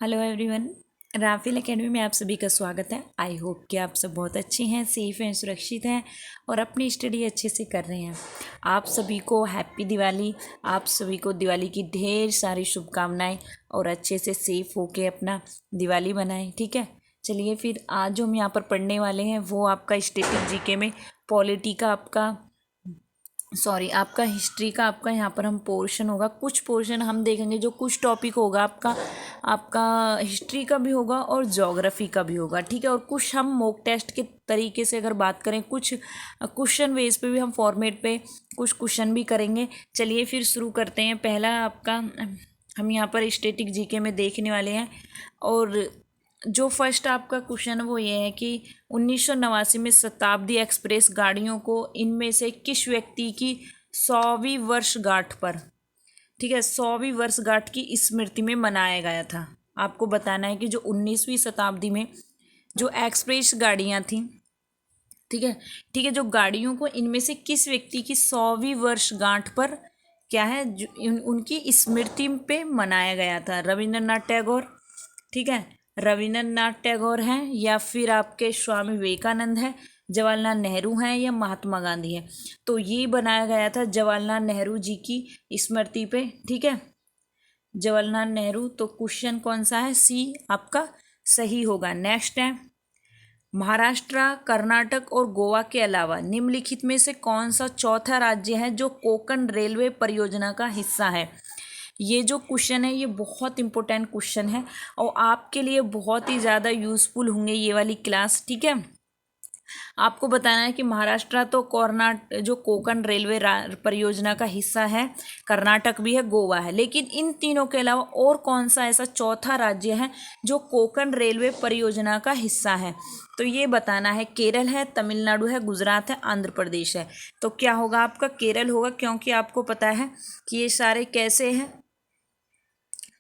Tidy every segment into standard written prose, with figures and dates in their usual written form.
Hello everyone. Rafale academy में आप सभी का स्वागत है। आई होप कि आप सब बहुत अच्छे हैं, सेफ हैं, सुरक्षित हैं और अपनी स्टडी अच्छे से कर रहे हैं। आप सभी को हैप्पी दिवाली। आप सभी को दिवाली की ढेर सारी शुभकामनाएं और अच्छे से सेफ होके अपना दिवाली बनाएं। ठीक है, चलिए फिर आज जो हम यहाँ पर पढ़ने वाले हैं वो आपका स्टैटिक जीके में पॉलिटी का आपका हिस्ट्री का आपका यहाँ पर हम पोर्शन होगा। कुछ पोर्शन हम देखेंगे, जो कुछ टॉपिक होगा आपका हिस्ट्री का भी होगा और ज्योग्राफी का भी होगा। ठीक है, और कुछ हम मॉक टेस्ट के तरीके से अगर बात करें, कुछ क्वेश्चन बेस पे भी हम फॉर्मेट पे कुछ क्वेश्चन भी करेंगे। चलिए फिर शुरू करते हैं। पहला आपका हम यहाँ पर स्टैटिक जीके में देखने वाले हैं और जो फर्स्ट आपका क्वेश्चन है वो ये है कि 1989 में शताब्दी एक्सप्रेस गाड़ियों को इनमें से किस व्यक्ति की 100वीं वर्षगांठ पर, ठीक है, 100वीं वर्षगांठ की स्मृति में मनाया गया था। आपको बताना है कि जो 19वीं शताब्दी में जो एक्सप्रेस गाड़ियाँ थीं, ठीक है, जो गाड़ियों को इनमें से किस व्यक्ति की 100वीं वर्षगांठ पर क्या है, उनकी स्मृति पे मनाया गया था। रविंद्रनाथ टैगोर, ठीक है, रविंद्रनाथ टैगोर हैं या फिर आपके स्वामी विवेकानंद हैं, जवाहरलाल नेहरू हैं या महात्मा गांधी हैं। तो ये बनाया गया था जवाहरलाल नेहरू जी की स्मृति पे। ठीक है, जवाहरलाल नेहरू। तो क्वेश्चन कौन सा है? सी आपका सही होगा। नेक्स्ट है, महाराष्ट्र, कर्नाटक और गोवा के अलावा निम्नलिखित में से कौन सा चौथा राज्य है जो कोंकण रेलवे परियोजना का हिस्सा है? ये जो क्वेश्चन है ये बहुत इंपॉर्टेंट क्वेश्चन है और आपके लिए बहुत ही ज़्यादा यूज़फुल होंगे ये वाली क्लास। ठीक है, आपको बताना है कि महाराष्ट्र तो जो कोंकण रेलवे परियोजना का हिस्सा है, कर्नाटक भी है, गोवा है, लेकिन इन तीनों के अलावा और कौन सा ऐसा चौथा राज्य है जो कोंकण रेलवे परियोजना का हिस्सा है? तो ये बताना है। केरल है, तमिलनाडु है, गुजरात है, आंध्र प्रदेश है। तो क्या होगा आपका? केरल होगा, क्योंकि आपको पता है कि ये सारे कैसे हैं।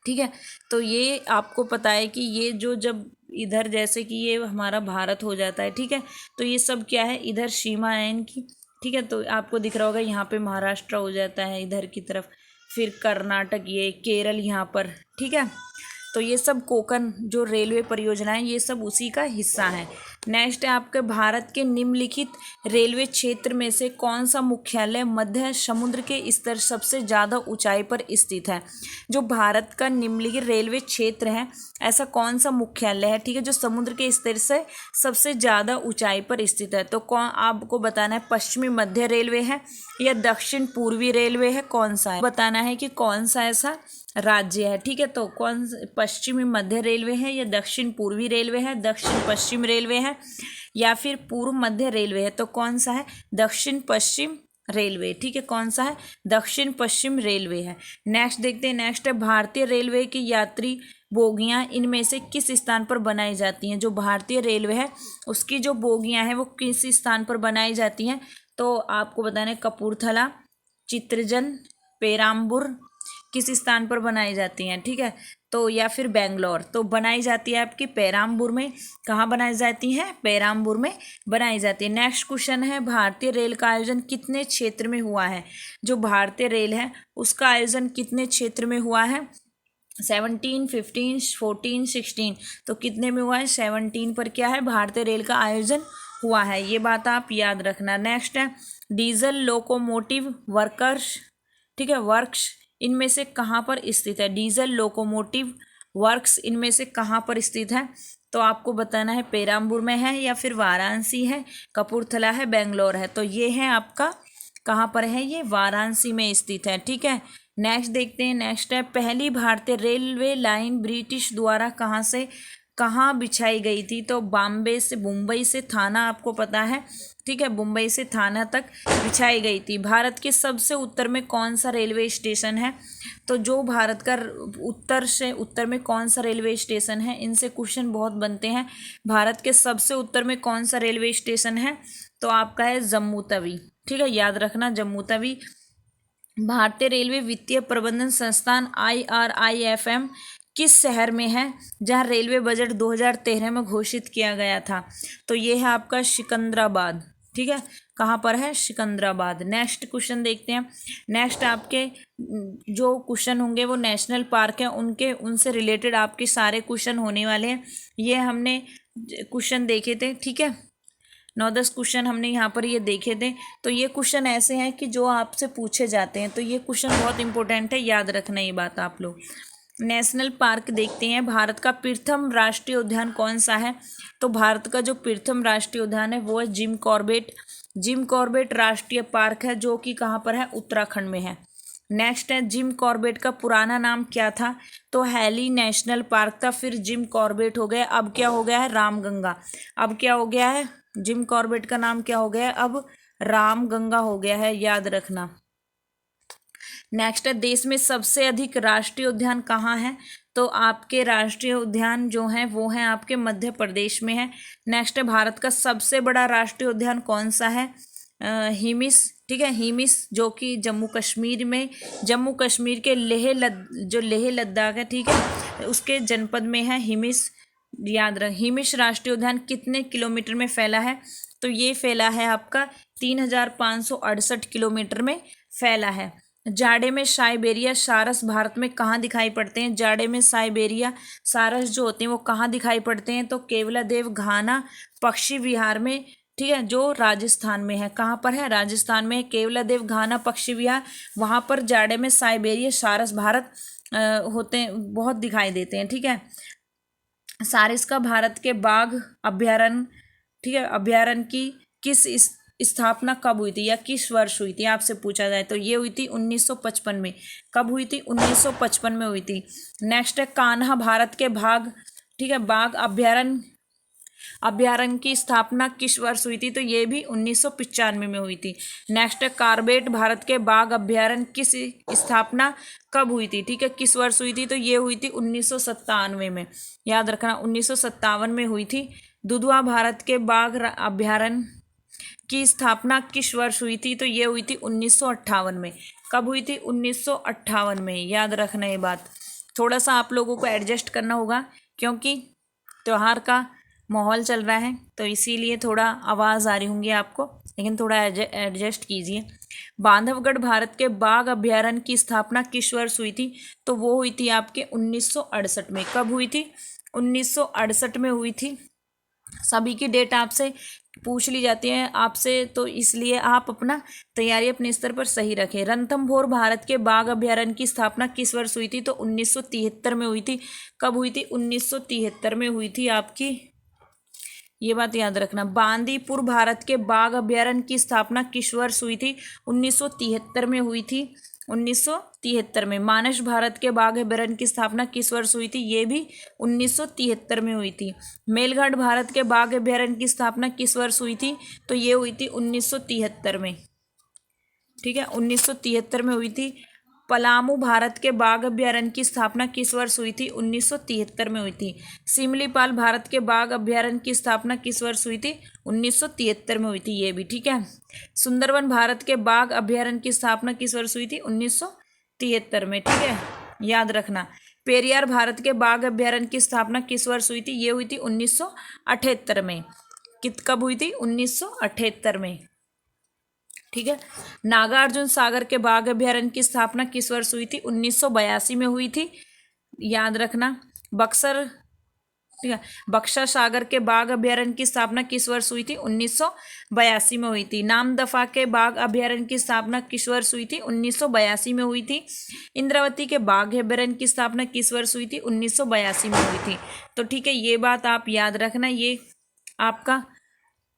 ठीक है, तो ये आपको पता है कि ये जो जब इधर जैसे कि ये हमारा भारत हो जाता है, ठीक है, तो ये सब क्या है, इधर सीमा है इनकी। ठीक है, तो आपको दिख रहा होगा यहाँ पे महाराष्ट्र हो जाता है इधर की तरफ, फिर कर्नाटक, ये केरल यहाँ पर। ठीक है, तो ये सब कोंकण जो रेलवे परियोजनाएं ये सब उसी का हिस्सा है। नेक्स्ट है आपके, भारत के निम्नलिखित रेलवे क्षेत्र में से कौन सा मुख्यालय मध्य समुद्र के स्तर सबसे ज़्यादा ऊंचाई पर स्थित है? जो भारत का निम्नलिखित रेलवे क्षेत्र है, ऐसा कौन सा मुख्यालय है, ठीक है, जो समुद्र के स्तर से सबसे ज़्यादा ऊंचाई पर स्थित है? तो कौन, आपको बताना है पश्चिमी मध्य रेलवे है या दक्षिण पूर्वी रेलवे है, कौन सा है बताना है कि कौन सा ऐसा राज्य है। ठीक है, तो कौन, पश्चिमी मध्य रेलवे है या दक्षिण पूर्वी रेलवे है, दक्षिण पश्चिम रेलवे है या फिर पूर्व मध्य रेलवे है? तो कौन सा है? दक्षिण पश्चिम रेलवे। ठीक है, कौन सा है? दक्षिण पश्चिम रेलवे है। नेक्स्ट देखते हैं। नेक्स्ट है, भारतीय रेलवे की यात्री बोगियां इनमें से किस स्थान पर बनाई जाती हैं? जो भारतीय रेलवे है उसकी जो बोगियां हैं वो किस स्थान पर बनाई जाती हैं? तो आपको बताना है कपूरथला, चित्रजन, पेराम्बूर, किस स्थान पर बनाई जाती हैं? ठीक है, तो या फिर बेंगलोर। तो बनाई जाती है आपकी पेराम्बूर में। कहाँ बनाई जाती हैं? पेराम्बूर में बनाई जाती है। नेक्स्ट क्वेश्चन है, भारतीय रेल का आयोजन कितने क्षेत्र में हुआ है? जो भारतीय रेल है उसका आयोजन कितने क्षेत्र में हुआ है? 17, 15, 14, 16। तो कितने में हुआ है? 17 पर क्या है, भारतीय रेल का आयोजन हुआ है। ये बात आप याद रखना। नेक्स्ट है, डीजल लोकोमोटिव वर्कर्स, ठीक है, वर्क्स इनमें से कहाँ पर स्थित है? डीजल लोकोमोटिव वर्क्स इनमें से कहाँ पर स्थित है? तो आपको बताना है पेराम्बूर में है या फिर वाराणसी है, कपूरथला है, बेंगलोर है। तो ये है आपका कहाँ पर है? ये वाराणसी में स्थित है। ठीक है, नेक्स्ट देखते हैं। नेक्स्ट है, पहली भारतीय रेलवे लाइन ब्रिटिश द्वारा कहाँ से कहाँ बिछाई गई थी? तो बॉम्बे से, मुंबई से थाना, आपको पता है, ठीक है, मुंबई से थाना तक बिछाई गई थी। भारत के सबसे उत्तर में कौन सा रेलवे स्टेशन है? तो जो भारत का उत्तर में कौन सा रेलवे स्टेशन है? इनसे क्वेश्चन बहुत बनते हैं। भारत के सबसे उत्तर में कौन सा रेलवे स्टेशन है? तो आपका है जम्मू तवी। ठीक है, याद रखना जम्मू तवी। भारतीय रेलवे वित्तीय प्रबंधन संस्थान IRIFM किस शहर में है जहां रेलवे बजट 2013 में घोषित किया गया था? तो ये है आपका सिकंदराबाद। ठीक है, कहाँ पर है, सिकंदराबाद। नेक्स्ट क्वेश्चन देखते हैं। नेक्स्ट आपके जो क्वेश्चन होंगे वो नेशनल पार्क है उनके उनसे रिलेटेड आपके सारे क्वेश्चन होने वाले हैं। ये हमने क्वेश्चन देखे थे, ठीक है, 9-10 क्वेश्चन हमने यहाँ पर ये देखे थे। तो ये क्वेश्चन ऐसे हैं कि जो आपसे पूछे जाते हैं, तो ये क्वेश्चन बहुत इंपॉर्टेंट है, याद रखना ये बात आप लोग। नेशनल पार्क देखते हैं। भारत का प्रथम राष्ट्रीय उद्यान कौन सा है? तो भारत का जो प्रथम राष्ट्रीय उद्यान है वो है जिम कॉर्बेट। जिम कॉर्बेट राष्ट्रीय पार्क है जो कि कहाँ पर है, उत्तराखंड में है। नेक्स्ट है, जिम कॉर्बेट का पुराना नाम क्या था? तो हैली नेशनल पार्क था, फिर जिम कॉर्बेट हो गया, अब क्या हो गया है, रामगंगा। अब क्या हो गया है, जिम कॉर्बेट का नाम क्या हो गया है, अब रामगंगा हो गया है, याद रखना। नेक्स्ट है, देश में सबसे अधिक राष्ट्रीय उद्यान कहाँ है? तो आपके राष्ट्रीय उद्यान जो हैं वो हैं आपके मध्य प्रदेश में है। नेक्स्ट है, भारत का सबसे बड़ा राष्ट्रीय उद्यान कौन सा है? हिमिस, ठीक है, हिमिस जो कि जम्मू कश्मीर में, जम्मू कश्मीर के जो लेह लद्दाख है, ठीक है, उसके जनपद में है हिमिस, याद रख। हिमिस राष्ट्रीय उद्यान कितने किलोमीटर में फैला है? तो ये फैला है आपका 3568 किलोमीटर में फैला है। जाड़े में साइबेरिया सारस भारत में कहाँ दिखाई पड़ते हैं? जाड़े में साइबेरिया सारस जो होते हैं वो कहाँ दिखाई पड़ते हैं? तो केवलादेव घाना पक्षी विहार में, ठीक है, जो राजस्थान में है। कहाँ पर है? राजस्थान में है केवलादेव घाना पक्षी विहार। वहाँ पर जाड़े में साइबेरिया सारस भारत होते हैं, बहुत दिखाई देते हैं, ठीक है। सारिस का भारत के बाघ अभ्यारण्य, ठीक है, अभ्यारण्य की किस स्थापना कब हुई थी या किस वर्ष हुई थी आपसे पूछा जाए तो ये हुई थी 1955 में। कब हुई थी? 1955 में हुई थी। नेक्स्ट है, कान्हा भारत के बाघ, ठीक है, बाघ अभ्यारण्य की स्थापना किस वर्ष हुई थी? तो ये भी 1995 में हुई थी। नेक्स्ट है, कार्बेट भारत के बाघ अभ्यारण्य किस स्थापना कब हुई थी? ठीक है, किस वर्ष हुई थी? तो ये हुई थी 1997 में, याद रखना, 1957 में हुई थी। दुधवा भारत के बाघ अभ्यारण्य की स्थापना किस वर्ष हुई थी? तो ये हुई थी 1958 में। कब हुई थी? 1958 में, याद रखना ये बात। थोड़ा सा आप लोगों को एडजस्ट करना होगा क्योंकि त्यौहार का माहौल चल रहा है, तो इसीलिए थोड़ा आवाज़ आ रही होंगी आपको, लेकिन थोड़ा एडजस्ट कीजिए। बांधवगढ़ भारत के बाघ अभ्यारण्य की स्थापना किस वर्ष हुई थी? तो वो हुई थी आपके 1968 में। कब हुई थी? 1968 में हुई थी। सभी की डेट आपसे पूछ ली जाती है आपसे, तो इसलिए आप अपना तैयारी अपने स्तर पर सही रखें। रणथंभौर भारत के बाघ अभ्यारण्य की स्थापना किस वर्ष हुई थी? तो 1973 में हुई थी। कब हुई थी? 1973 में हुई थी आपकी, ये बात याद रखना। बांदीपुर भारत के बाघ अभ्यारण्य की स्थापना किस वर्ष हुई थी? 1973 में हुई थी। 1973 में। मानस भारत के बाघ अभ्यारण्य की स्थापना किस वर्ष हुई थी? ये भी 1973 में हुई थी। मेलघाट भारत के बाघ अभ्यारण्य की स्थापना किस वर्ष हुई थी? तो ये हुई थी 1973 में, ठीक है, 1973 में हुई थी। पलामू भारत के बाघ अभ्यारण्य की स्थापना किस वर्ष हुई थी? 1973 में हुई थी। सिमलीपाल भारत के बाघ अभ्यारण्य की स्थापना किस वर्ष हुई थी? 1973 में हुई थी, ये भी, ठीक है। सुंदरवन भारत के बाघ अभ्यारण्य की स्थापना किस वर्ष हुई थी? 1973 में, ठीक है, याद रखना। पेरियार भारत के बाघ अभ्यारण्य की स्थापना किस वर्ष हुई थी? ये हुई थी 1978 में। कब हुई थी? 1978 में, ठीक है। नागार्जुन सागर के बाघ अभ्यारण्य की स्थापना किस वर्ष हुई थी? 1982 में हुई थी, याद रखना। बक्सर, ठीक है, बक्सर सागर के बाघ अभ्यारण्य की स्थापना किस वर्ष हुई थी? 1982 में हुई थी। नामदफा के बाघ अभ्यारण्य की स्थापना किस वर्ष हुई थी? 1982 में हुई थी। इंद्रावती के बाघ अभ्यारण्य की स्थापना किस वर्ष हुई थी? 1982 में हुई थी। तो ठीक है, ये बात आप याद रखना, ये आपका।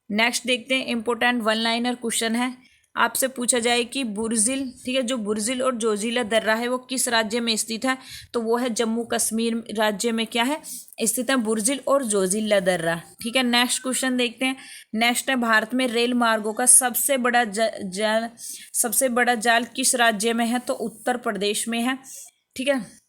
नेक्स्ट देखते हैं, इंपोर्टेंट वन लाइनर क्वेश्चन है। आपसे पूछा जाए कि बुर्जिल, ठीक है, जो बुर्जिल और जोजिला दर्रा है वो किस राज्य में स्थित है? तो वो है जम्मू कश्मीर राज्य में क्या है स्थित है? बुर्जिल और जोजिला दर्रा, ठीक है। नेक्स्ट क्वेश्चन देखते हैं। नेक्स्ट है, भारत में रेल मार्गों का सबसे बड़ा जाल किस राज्य में है? तो उत्तर प्रदेश में है, ठीक है।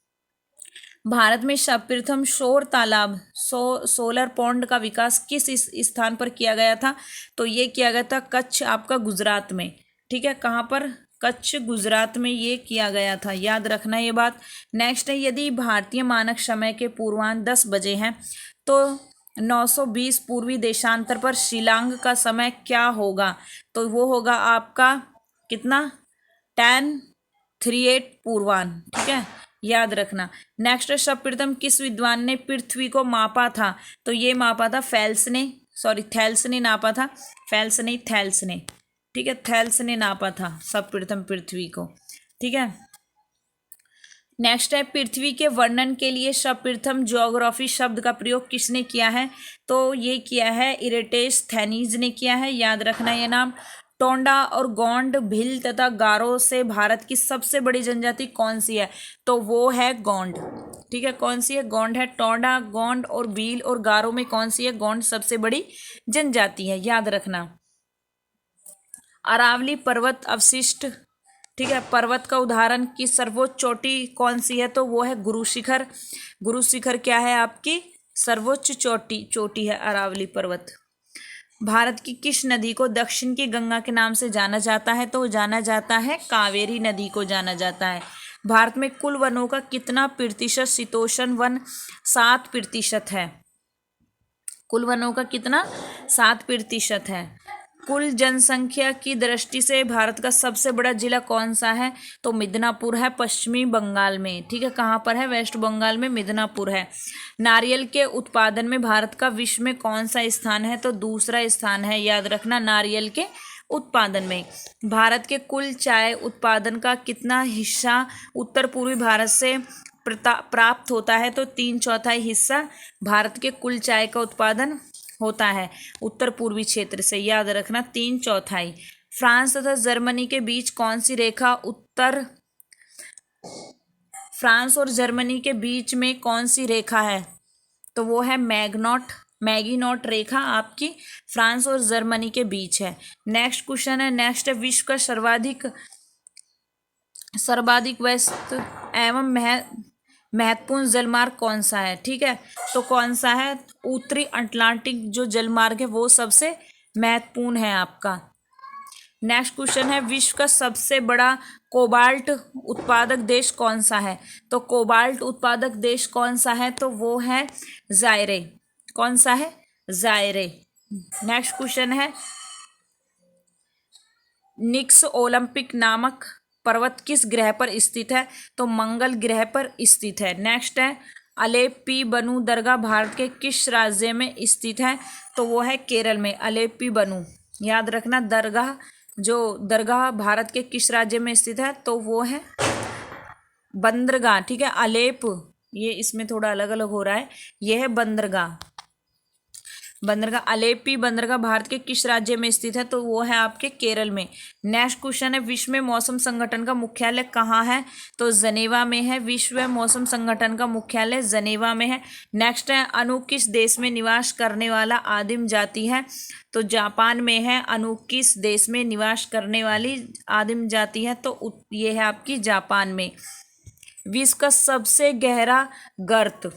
भारत में प्रथम सौर तालाब सोलर पॉन्ड का विकास किस स्थान पर किया गया था? तो ये किया गया था कच्छ, आपका गुजरात में, ठीक है। कहाँ पर? कच्छ, गुजरात में ये किया गया था, याद रखना ये बात। नेक्स्ट है, यदि भारतीय मानक समय के पूर्वाह्न 10 बजे हैं तो 920 पूर्वी देशांतर पर शिलांग का समय क्या होगा? तो वो होगा आपका कितना? 1038 पूर्वान। ठीक है, याद रखना। नेक्स्ट, सर्वप्रथम किस विद्वान ने पृथ्वी को मापा था? तो ये मापा था फेल्स ने, सॉरी थेल्स ने नापा था, फेल्स नहीं थेल्स ने। ठीक है, थेल्स ने नापा था सर्वप्रथम पृथ्वी को। ठीक है, नेक्स्ट है, पृथ्वी के वर्णन के लिए सर्वप्रथम ज्योग्राफी शब्द का प्रयोग किसने किया है? तो ये किया है इरेटोस्थेनीज ने किया है, याद रखना ये नाम। टोंडा और गोंड, भील तथा गारो से भारत की सबसे बड़ी जनजाति कौन सी है? तो वो है गोंड। ठीक है, कौन सी है? गोंड है। टोंडा, गोंड और भील और गारो में कौन सी है? गोंड सबसे बड़ी जनजाति है, याद रखना। अरावली पर्वत अवशिष्ट, ठीक है, पर्वत का उदाहरण की सर्वोच्च चोटी कौन सी है? तो वो है गुरु शिखर। गुरु शिखर क्या है? आपकी सर्वोच्च चोटी है अरावली पर्वत। भारत की किस नदी को दक्षिण की गंगा के नाम से जाना जाता है? तो जाना जाता है कावेरी नदी को जाना जाता है। भारत में कुल वनों का कितना प्रतिशत शीतोष्ण वन? 7% है। कुल वनों का कितना? 7% है। कुल जनसंख्या की दृष्टि से भारत का सबसे बड़ा जिला कौन सा है? तो मिदनापुर है, पश्चिमी बंगाल में। ठीक है, कहाँ पर है? वेस्ट बंगाल में मिदनापुर है। नारियल के उत्पादन में भारत का विश्व में कौन सा स्थान है? तो दूसरा स्थान है, याद रखना, नारियल के उत्पादन में। भारत के कुल चाय उत्पादन का कितना हिस्सा उत्तर पूर्वी भारत से प्राप्त होता है? तो 3/4 हिस्सा भारत के कुल चाय का उत्पादन होता है उत्तर पूर्वी क्षेत्र से, याद रखना 3/4। फ्रांस तथा जर्मनी के बीच कौन सी रेखा फ्रांस और जर्मनी के बीच में कौन सी रेखा है? तो वो है मैगीनॉट रेखा आपकी फ्रांस और जर्मनी के बीच है। नेक्स्ट क्वेश्चन है, नेक्स्ट है, विश्व का सर्वाधिक व्यस्त एवं महत्वपूर्ण जलमार्ग कौन सा है? ठीक है, तो कौन सा है? उत्तरी अटलांटिक जो जलमार्ग है वो सबसे महत्वपूर्ण है आपका। नेक्स्ट क्वेश्चन है, विश्व का सबसे बड़ा कोबाल्ट उत्पादक देश कौन सा है? तो कोबाल्ट उत्पादक देश कौन सा है? तो वो है जायरे। कौन सा है? जायरे। नेक्स्ट क्वेश्चन है, निक्स ओलंपिक नामक पर्वत किस ग्रह पर स्थित है? तो मंगल ग्रह पर स्थित है। नेक्स्ट है, अलेप्पी बनू दरगाह भारत के किस राज्य में स्थित है? तो वो है केरल में, अलेप्पी बनू। याद रखना, दरगाह भारत के किस राज्य में स्थित है? तो वो है बंदरगाह। ठीक है, अलेप ये इसमें थोड़ा अलग अलग हो रहा है, ये है बंदरगाह। अलेप्पी बंदरगाह भारत के किस राज्य में स्थित है? तो वो है आपके केरल में। नेक्स्ट क्वेश्चन है, विश्व में मौसम संगठन का मुख्यालय कहाँ है? तो जनेवा में है। विश्व मौसम संगठन का मुख्यालय जनेवा में है। नेक्स्ट है, अनु किस देश में निवास करने वाला आदिम जाति है? तो जापान में है। अनु किस देश में निवास करने वाली आदिम जाति है? तो ये है आपकी जापान में। विश्व का सबसे गहरा गर्त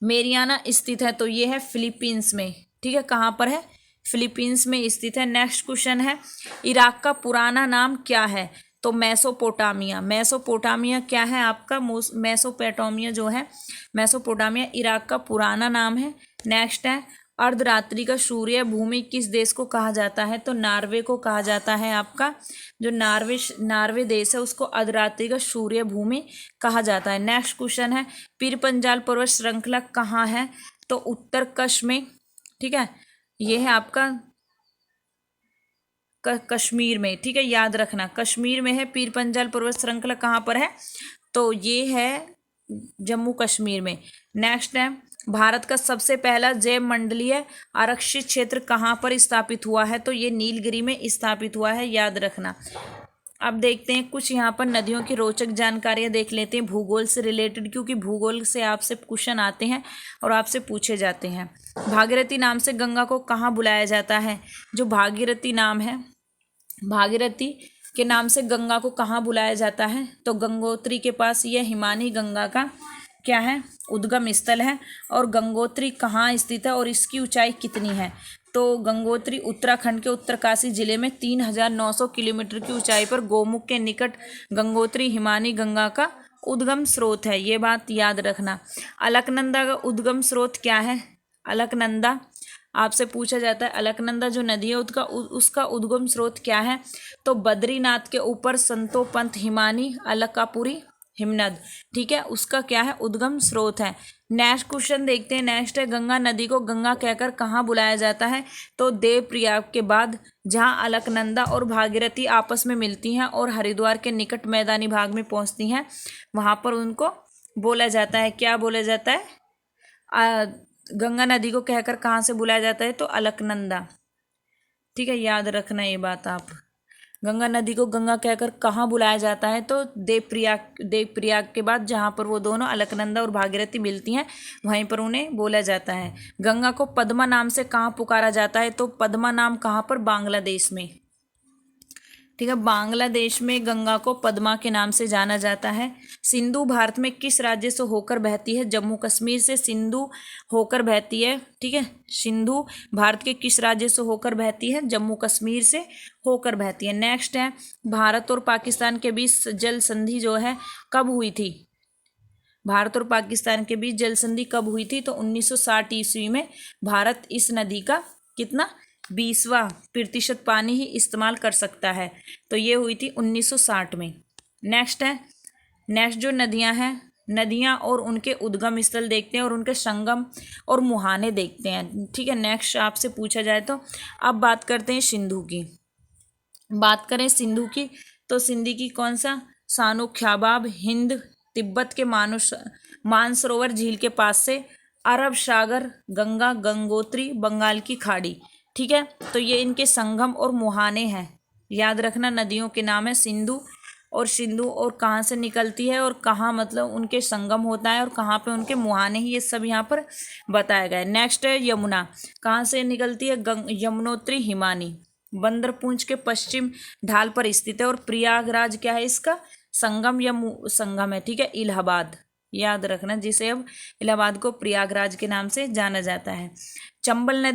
मेरियाना स्थित है, तो ये है फिलीपींस में। ठीक है, कहाँ पर है? फिलीपींस में स्थित है। नेक्स्ट क्वेश्चन है, इराक का पुराना नाम क्या है? तो मेसोपोटामिया। मेसोपोटामिया क्या है आपका? मेसोपोटामिया जो है, मेसोपोटामिया इराक का पुराना नाम है। नेक्स्ट है, अर्धरात्रि का सूर्य भूमि किस देश को कहा जाता है? तो नॉर्वे को कहा जाता है। आपका जो नॉर्वे देश है उसको अर्धरात्रि का सूर्य भूमि कहा जाता है। नेक्स्ट क्वेश्चन है, पीर पंजाल पर्वत श्रृंखला कहाँ है? तो उत्तर कश में। ठीक है, ये है आपका कश्मीर में। ठीक है, याद रखना, कश्मीर में है। पीर पंजाल पर्वत श्रृंखला कहाँ पर है? तो ये है जम्मू कश्मीर में। नेक्स्ट है, भारत का सबसे पहला जैव मंडलीय आरक्षित क्षेत्र कहाँ पर स्थापित हुआ है? तो ये नीलगिरी में स्थापित हुआ है, याद रखना। अब देखते हैं कुछ यहाँ पर नदियों की रोचक जानकारियाँ देख लेते हैं भूगोल से रिलेटेड, क्योंकि भूगोल से आपसे क्वेश्चन आते हैं और आपसे पूछे जाते हैं। भागीरथी नाम से गंगा को कहाँ बुलाया जाता है? जो भागीरथी नाम है, भागीरथी के नाम से गंगा को कहाँ बुलाया जाता है? तो गंगोत्री के पास ये हिमानी गंगा का क्या है? उद्गम स्थल है। और गंगोत्री कहाँ स्थित है और इसकी ऊंचाई कितनी है? तो गंगोत्री उत्तराखंड के उत्तरकाशी जिले में 3900 किलोमीटर की ऊंचाई पर गोमुख के निकट गंगोत्री हिमानी गंगा का उद्गम स्रोत है। ये बात याद रखना। अलकनंदा का उद्गम स्रोत क्या है? अलकनंदा आपसे पूछा जाता है, अलकनंदा जो नदी है उसका उद्गम स्रोत क्या है? तो बद्रीनाथ के ऊपर संतोपंत हिमानी अलकापुरी हिमनद, ठीक है, उसका क्या है? उद्गम स्रोत है। नेक्स्ट क्वेश्चन देखते हैं। नेक्स्ट है, गंगा नदी को गंगा कहकर कहाँ बुलाया जाता है? तो देवप्रयाग के बाद, जहाँ अलकनंदा और भागीरथी आपस में मिलती हैं और हरिद्वार के निकट मैदानी भाग में पहुँचती हैं, वहाँ पर उनको बोला जाता है, क्या बोला जाता है? गंगा नदी को कहकर कहाँ से बुलाया जाता है? तो अलकनंदा, ठीक है, याद रखना ये बात आप। गंगा नदी को गंगा कहकर कहाँ बुलाया जाता है? तो देवप्रयाग के बाद, जहाँ पर वो दोनों अलकनंदा और भागीरथी मिलती हैं, वहीं पर उन्हें बोला जाता है। गंगा को पद्मा नाम से कहाँ पुकारा जाता है? तो पद्मा नाम कहाँ पर? बांग्लादेश में, ठीक है, बांग्लादेश में गंगा को पद्मा के नाम से जाना जाता है। सिंधु भारत में किस राज्य से होकर बहती है? जम्मू कश्मीर से सिंधु होकर बहती है, ठीक है। सिंधु भारत के किस राज्य से होकर बहती है? जम्मू कश्मीर से होकर बहती है। नेक्स्ट है, भारत और पाकिस्तान के बीच जल संधि जो है कब हुई थी? भारत और पाकिस्तान के बीच जल संधि कब हुई थी? तो 1960 ईस्वी में। भारत इस नदी का कितना 20% पानी ही इस्तेमाल कर सकता है, तो ये हुई थी 1960 में। नेक्स्ट है, नेक्स्ट जो नदियां हैं, नदियां और उनके उद्गम स्थल देखते हैं और उनके संगम और मुहाने देखते हैं, ठीक है। नेक्स्ट आपसे पूछा जाए तो अब बात करते हैं सिंधु की। बात करें सिंधु की, तो सिंधु की कौन सा? सानु ख्याबाब हिंद तिब्बत के मानसरोवर झील के पास से, अरब सागर, गंगा, गंगोत्री, बंगाल की खाड़ी, ठीक है। तो ये इनके संगम और मुहाने हैं, याद रखना। नदियों के नाम है सिंधु और कहाँ से निकलती है और कहाँ मतलब उनके संगम होता है और कहाँ पे उनके मुहाने ही, ये सब यहाँ पर बताया गया है। नेक्स्ट है यमुना, कहाँ से निकलती है? यमुनोत्री हिमानी, बंदरपूंछ के पश्चिम ढाल पर स्थित है। और प्रयागराज क्या है? इसका संगम या संगम है, ठीक है, इलाहाबाद, याद रखना, जिसे अब इलाहाबाद को प्रयागराज के नाम से जाना जाता है। चंबल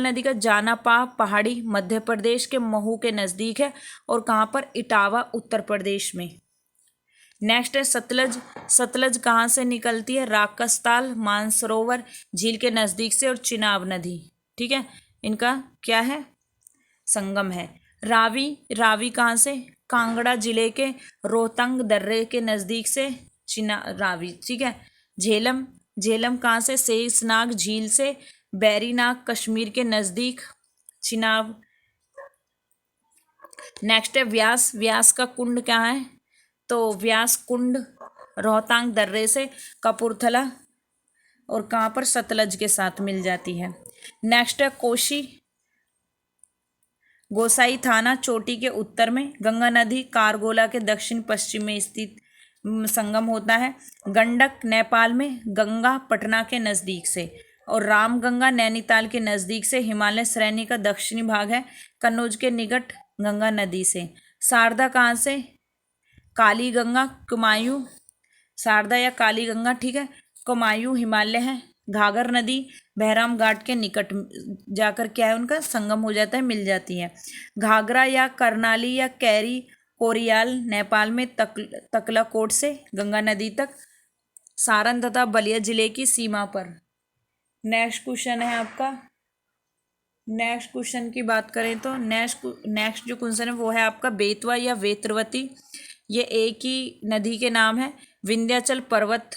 नदी का जानापा पहाड़ी मध्य प्रदेश के महू के नज़दीक है और कहाँ पर? इटावा, उत्तर प्रदेश में। नेक्स्ट है सतलज कहाँ से निकलती है? राकसताल मानसरोवर झील के नज़दीक से और चिनाब नदी, ठीक है, इनका क्या है? संगम है। रावी कहाँ से? कांगड़ा जिले के रोहतंग दर्रे के नज़दीक से रावी, ठीक है। झेलम कहाँ से? शेषनाग झील से, बैरीनाग कश्मीर के नज़दीक, चिनाब। नेक्स्ट है व्यास का कुंड क्या है? तो व्यास कुंड रोहतांग दर्रे से कपूरथला और कहाँ पर? सतलज के साथ मिल जाती है। नेक्स्ट है कोशी, गोसाई थाना चोटी के उत्तर में, गंगा नदी कारगोला के दक्षिण पश्चिम में स्थित संगम होता है। गंडक नेपाल में, गंगा पटना के नज़दीक से, और रामगंगा नैनीताल के नज़दीक से। हिमालय श्रेणी का दक्षिणी भाग है कन्नौज के निकट गंगा नदी से। शारदा कहाँ से? काली गंगा कुमायूं, शारदा या काली गंगा, ठीक है, कुमायूं हिमालय है। घाघर नदी बहराम घाट के निकट जाकर क्या है? उनका संगम हो जाता है, मिल जाती है। घाघरा या करनाली या कैरी कोरियाल नेपाल में तकलाकोट से गंगा नदी तक, सारण तथा बलिया जिले की सीमा पर। नेक्स्ट क्वेश्चन है आपका, नेक्स्ट क्वेश्चन की बात करें तो नेक्स्ट जो क्वेश्चन है वो है आपका बेतवा या वेत्रवती, ये एक ही नदी के नाम है। विंध्याचल पर्वत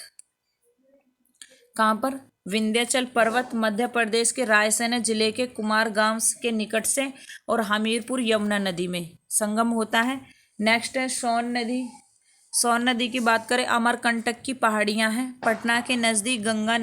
कहाँ पर? विंध्याचल पर्वत मध्य प्रदेश के रायसेन जिले के कुमार गांव के निकट से और हमीरपुर यमुना नदी में संगम होता है। नेक्स्ट है सोन नदी की बात करें, अमरकंटक की पहाड़ियाँ हैं, पटना के नज़दीक गंगा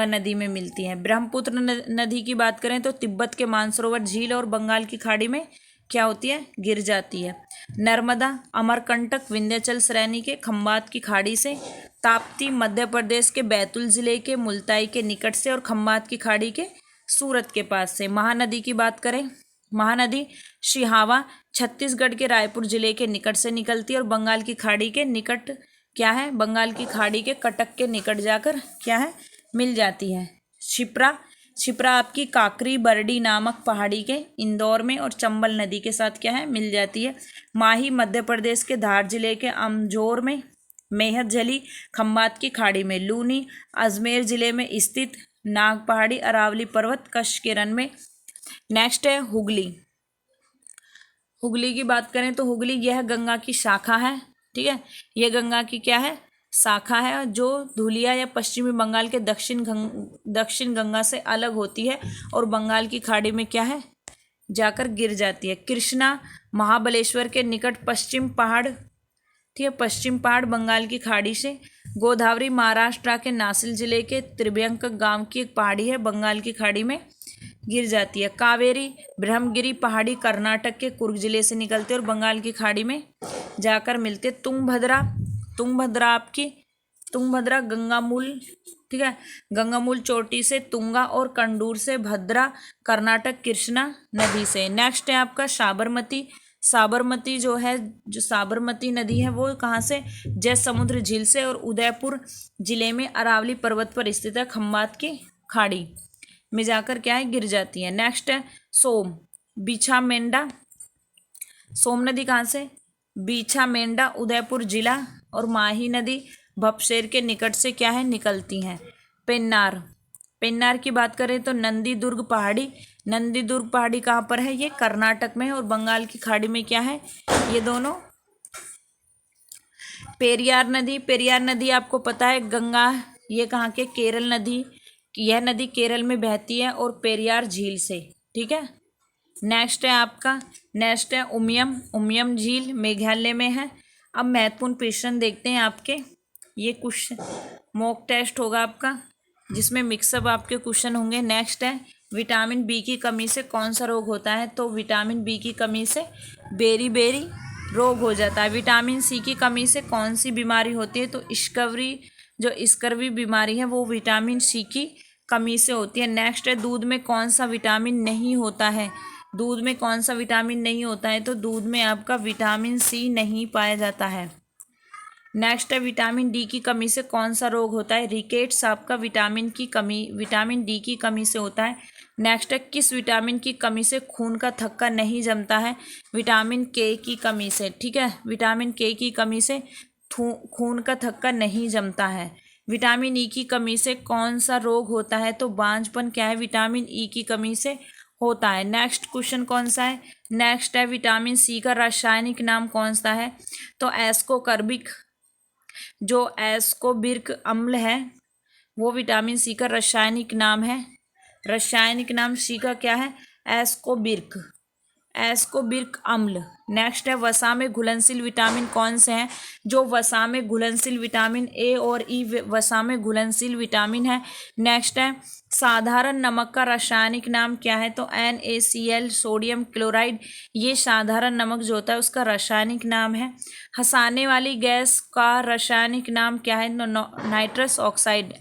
नदी में मिलती हैं। ब्रह्मपुत्र नदी की बात करें तो तिब्बत के मानसरोवर झील और बंगाल की खाड़ी में क्या होती है? गिर जाती है। नर्मदा अमरकंटक विंध्याचल श्रेणी के खंबात की खाड़ी से। ताप्ती मध्य प्रदेश के बैतूल जिले के मुल्ताई के निकट से और खंबात की खाड़ी के सूरत के पास से। महानदी की बात करें, महानदी शिहावा छत्तीसगढ़ के रायपुर जिले के निकट से निकलती है और बंगाल की खाड़ी के निकट क्या है? बंगाल की खाड़ी के कटक के निकट जाकर क्या है? मिल जाती है। क्षिप्रा आपकी काकरी बरडी नामक पहाड़ी के इंदौर में और चंबल नदी के साथ क्या है? मिल जाती है। माही मध्य प्रदेश के धार जिले के अमजोर में। मेहत झली खंबात की खाड़ी में। लूनी अजमेर जिले में स्थित नाग पहाड़ी, अरावली पर्वत, कच्छ के रण में। नेक्स्ट है हुगली। हुगली की बात करें तो हुगली यह गंगा की शाखा है, ठीक है, यह गंगा की क्या है, शाखा है, जो धुलिया या पश्चिमी बंगाल के दक्षिण गंगा से अलग होती है और बंगाल की खाड़ी में क्या है, जाकर गिर जाती है। कृष्णा महाबलेश्वर के निकट पश्चिम पहाड़, ठीक है, पश्चिम पहाड़ बंगाल की खाड़ी से। गोदावरी महाराष्ट्र के नासिक जिले के त्रिभयंक गांव की एक पहाड़ी है, बंगाल की खाड़ी में गिर जाती है। कावेरी ब्रह्मगिरी पहाड़ी कर्नाटक के कुर्ग जिले से निकलते और बंगाल की खाड़ी में जाकर मिलते। तुंगभद्रा आपकी, तुंगभद्रा गंगामूल, ठीक है, गंगामूल चोटी से तुंगा और कंडूर से भद्रा, कर्नाटक कृष्णा नदी से। नेक्स्ट है आपका साबरमती। साबरमती जो है, जो साबरमती नदी है वो कहाँ से, जय समुद्र झील से और उदयपुर जिले में अरावली पर्वत पर स्थित है, खंबात की खाड़ी में जाकर क्या है, गिर जाती है। नेक्स्ट है सोम, बीछा मेंढा। सोम नदी कहाँ से, बीछा मेंढा उदयपुर जिला और माही नदी भपशेर के निकट से क्या है, निकलती हैं। पेन्नार, पेन्नार की बात करें तो नंदीदुर्ग पहाड़ी, नंदीदुर्ग पहाड़ी कहाँ पर है, ये कर्नाटक में है और बंगाल की खाड़ी में क्या है, ये दोनों। पेरियार नदी, पेरियार नदी आपको पता है गंगा, ये कहाँ के, केरल नदी, यह नदी केरल में बहती है और पेरियार झील से, ठीक है। नेक्स्ट है आपका, नेक्स्ट है उमियम, उमियम झील मेघालय में है। अब महत्वपूर्ण क्वेश्चन देखते हैं आपके, ये क्वेश्चन मॉक टेस्ट होगा आपका जिसमें मिक्सअप आपके क्वेश्चन होंगे। नेक्स्ट है विटामिन बी की कमी से कौन सा रोग होता है, तो विटामिन बी की कमी से बेरी रोग हो जाता है। विटामिन सी की कमी से कौन सी बीमारी होती है, तो स्कर्वी बीमारी है वो विटामिन सी की कमी से होती है। नेक्स्ट है दूध में कौन सा विटामिन नहीं होता है, दूध में कौन सा विटामिन नहीं होता है, तो दूध में आपका विटामिन सी नहीं पाया जाता है। नेक्स्ट है विटामिन डी की कमी से कौन सा रोग होता है, रिकेट्स आपका विटामिन डी की कमी से होता है। नेक्स्ट है किस विटामिन की कमी से खून का थक्का नहीं जमता है, विटामिन के की कमी से, ठीक है, विटामिन के की कमी से खून का थक्का नहीं जमता है। विटामिन ई की कमी से कौन सा रोग होता है, तो बांझपन क्या है, विटामिन ई की कमी से होता है। नेक्स्ट क्वेश्चन कौन सा है, नेक्स्ट है विटामिन सी का रासायनिक नाम कौन सा है, तो एस्कोकर्बिक, जो एस्कोबिर्क अम्ल है वो विटामिन सी का रासायनिक नाम है। रासायनिक नाम सी का क्या है, एस्कोबिर्क अम्ल। नेक्स्ट है वसा में घुलनशील विटामिन कौन से हैं, जो वसा में घुलनशील विटामिन ए और ई वसा में घुलनशील विटामिन है। नेक्स्ट है साधारण नमक का रासायनिक नाम क्या है, तो NaCl सोडियम क्लोराइड, ये साधारण नमक जो होता है उसका रासायनिक नाम है। हंसाने वाली गैस का रासायनिक नाम क्या है, नाइट्रस ऑक्साइड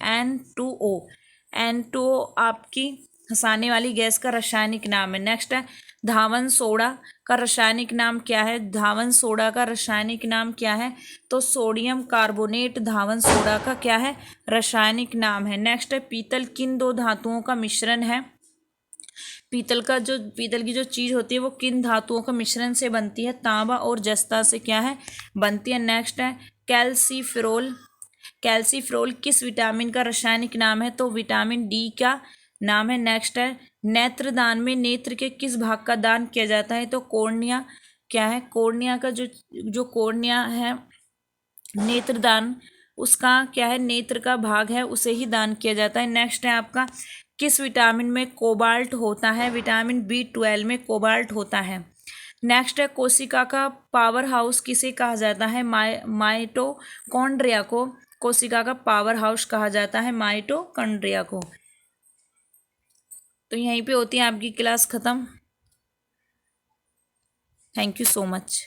N2O आपकी हंसाने वाली गैस का रासायनिक नाम है। नेक्स्ट है धावन सोडा का रासायनिक नाम क्या है, धावन सोडा का रासायनिक नाम क्या है, तो सोडियम कार्बोनेट धावन सोडा का क्या है, रासायनिक नाम है। नेक्स्ट है पीतल किन दो धातुओं का मिश्रण है, पीतल की जो चीज़ होती है वो किन धातुओं का मिश्रण से बनती है, तांबा और जस्ता से क्या है, बनती है। नेक्स्ट है कैल्सीफेरोल, कैल्सीफेरोल किस विटामिन का रासायनिक नाम है, तो विटामिन डी का नाम है। नेक्स्ट है नेत्रदान में नेत्र के किस भाग का दान किया जाता है, तो कॉर्निया क्या है, कॉर्निया का जो कॉर्निया है नेत्रदान उसका क्या है, नेत्र का भाग है उसे ही दान किया जाता है। नेक्स्ट है आपका किस विटामिन में कोबाल्ट होता है, विटामिन B12 में कोबाल्ट होता है। नेक्स्ट है कोशिका का पावर हाउस किसे कहा जाता है, माइटोकॉन्ड्रिया को कोशिका का पावर हाउस कहा जाता है, माइटोकॉन्ड्रिया को। तो यहीं पे होती है आपकी क्लास ख़त्म। Thank you so much.